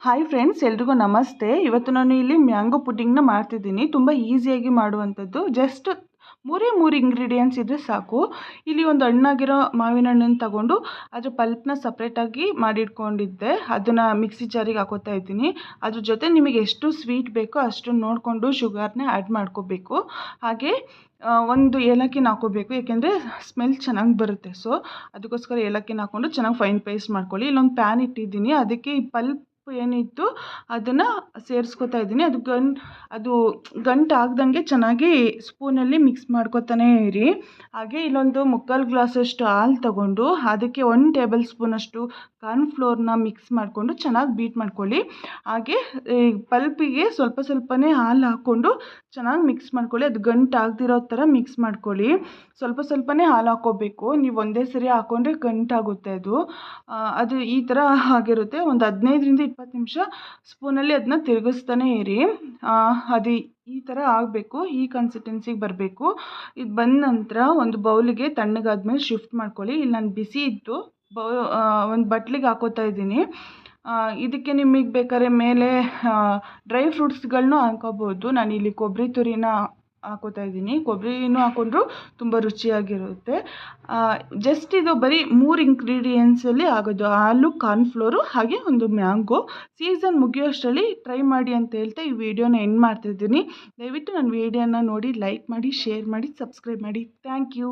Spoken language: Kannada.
ಹಾಯ್ ಫ್ರೆಂಡ್ಸ್, ಎಲ್ರಿಗೂ ನಮಸ್ತೆ. ಇವತ್ತು ನಾನು ಇಲ್ಲಿ ಮ್ಯಾಂಗೋ ಪುಡ್ಡಿಂಗ್ನ ಮಾಡ್ತಿದ್ದೀನಿ. ತುಂಬ ಈಸಿಯಾಗಿ ಮಾಡುವಂಥದ್ದು. ಜಸ್ಟ್ ಮೂರು ಇಂಗ್ರೀಡಿಯೆಂಟ್ಸ್ ಇದ್ದರೆ ಸಾಕು. ಇಲ್ಲಿ ಒಂದು ಹಣ್ಣಾಗಿರೋ ಮಾವಿನ ಹಣ್ಣನ್ನು ತಗೊಂಡು ಅದ್ರ ಪಲ್ಪ್ನ ಸಪ್ರೇಟಾಗಿ ಮಾಡಿಟ್ಕೊಂಡಿದ್ದೆ. ಅದನ್ನು ಮಿಕ್ಸಿ ಜಾರಿಗೆ ಹಾಕೋತಾ ಇದ್ದೀನಿ. ಅದ್ರ ಜೊತೆ ನಿಮಗೆ ಎಷ್ಟು ಸ್ವೀಟ್ ಬೇಕೋ ಅಷ್ಟು ನೋಡಿಕೊಂಡು ಶುಗರ್ನ ಆ್ಯಡ್ ಮಾಡ್ಕೋಬೇಕು. ಹಾಗೆ ಒಂದು ಏಲಕ್ಕಿನ ಹಾಕೋಬೇಕು, ಏಕೆಂದರೆ ಸ್ಮೆಲ್ ಚೆನ್ನಾಗಿ ಬರುತ್ತೆ. ಸೊ ಅದಕ್ಕೋಸ್ಕರ ಏಲಕ್ಕಿನ ಹಾಕ್ಕೊಂಡು ಚೆನ್ನಾಗಿ ಫೈನ್ ಪೇಸ್ಟ್ ಮಾಡ್ಕೊಳ್ಳಿ. ಇಲ್ಲೊಂದು ಪ್ಯಾನ್ ಇಟ್ಟಿದ್ದೀನಿ, ಅದಕ್ಕೆ ಈ ಪಲ್ಪ್ ಏನಿತ್ತು ಅದನ್ನು ಸೇರಿಸ್ಕೊತಾ ಇದ್ದೀನಿ. ಅದು ಗಂಟು ಆಗ್ದಂಗೆ ಚೆನ್ನಾಗಿ ಸ್ಪೂನಲ್ಲಿ ಮಿಕ್ಸ್ ಮಾಡ್ಕೊತಾನೆ ಇರಿ. ಹಾಗೆ ಇಲ್ಲೊಂದು ಮುಕ್ಕಾಲು ಗ್ಲಾಸಷ್ಟು ಹಾಲು ತಗೊಂಡು ಅದಕ್ಕೆ 1 ಟೇಬಲ್ ಸ್ಪೂನಷ್ಟು ಕಾರ್ನ್ಫ್ಲೋರ್ನ ಮಿಕ್ಸ್ ಮಾಡಿಕೊಂಡು ಚೆನ್ನಾಗಿ ಬೀಟ್ ಮಾಡ್ಕೊಳ್ಳಿ. ಹಾಗೆ ಪಲ್ಪಿಗೆ ಸ್ವಲ್ಪನೇ ಹಾಲು ಹಾಕ್ಕೊಂಡು ಚೆನ್ನಾಗಿ ಮಿಕ್ಸ್ ಮಾಡ್ಕೊಳ್ಳಿ. ಅದು ಗಂಟು ಆಗದಿರೋ ಥರ ಮಿಕ್ಸ್ ಮಾಡ್ಕೊಳ್ಳಿ. ಸ್ವಲ್ಪನೇ ಹಾಲು ಹಾಕ್ಕೋಬೇಕು. ನೀವು ಒಂದೇ ಸರಿ ಹಾಕ್ಕೊಂಡ್ರೆ ಗಂಟಾಗುತ್ತೆ. ಅದು ಈ ಥರ ಆಗಿರುತ್ತೆ. ಒಂದು 15-20 ನಿಮಿಷ ಸ್ಪೂನಲ್ಲಿ ಅದನ್ನ ತಿರುಗಿಸ್ತಾನೆ ಇರಿ. ಅದು ಈ ಥರ ಆಗಬೇಕು, ಈ ಕನ್ಸಿಸ್ಟೆನ್ಸಿಗೆ ಬರಬೇಕು. ಇದು ಬಂದ ನಂತರ ಒಂದು ಬೌಲಿಗೆ ತಣ್ಣಗಾದ್ಮೇಲೆ ಶಿಫ್ಟ್ ಮಾಡ್ಕೊಳ್ಳಿ. ಇಲ್ಲಿ ನಾನು ಬಿಸಿ ಇತ್ತು ಒಂದು ಬಟ್ಲಿಗೆ ಹಾಕೋತಾ ಇದ್ದೀನಿ. ಇದಕ್ಕೆ ನಿಮಗೆ ಬೇಕಾದ್ರೆ ಮೇಲೆ ಡ್ರೈ ಫ್ರೂಟ್ಸ್ಗಳನ್ನೂ ಹಾಕೋಬೋದು. ನಾನಿಲ್ಲಿ ಕೊಬ್ಬರಿ ತುರಿನ ಹಾಕೋತಾ ಇದ್ದೀನಿ. ಕೊಬ್ಬರಿನೂ ಹಾಕೊಂಡ್ರು ತುಂಬ ರುಚಿಯಾಗಿರುತ್ತೆ. ಜಸ್ಟ್ ಇದು ಬರೀ 3 ಇಂಗ್ರೀಡಿಯೆಂಟ್ಸಲ್ಲಿ ಆಗೋದು: ಹಾಲು, ಕಾರ್ನ್ಫ್ಲೋರು, ಹಾಗೆ ಒಂದು ಮ್ಯಾಂಗೋ. ಸೀಸನ್ ಮುಗಿಯೋಷ್ಟರಲ್ಲಿ ಟ್ರೈ ಮಾಡಿ ಅಂತ ಹೇಳ್ತಾ ಈ ವಿಡಿಯೋನ ಎಂಡ್ ಮಾಡ್ತಿದ್ದೀನಿ. ದಯವಿಟ್ಟು ನನ್ನ ವಿಡಿಯೋನ ನೋಡಿ ಲೈಕ್ ಮಾಡಿ, ಶೇರ್ ಮಾಡಿ, ಸಬ್ಸ್ಕ್ರೈಬ್ ಮಾಡಿ. Thank you.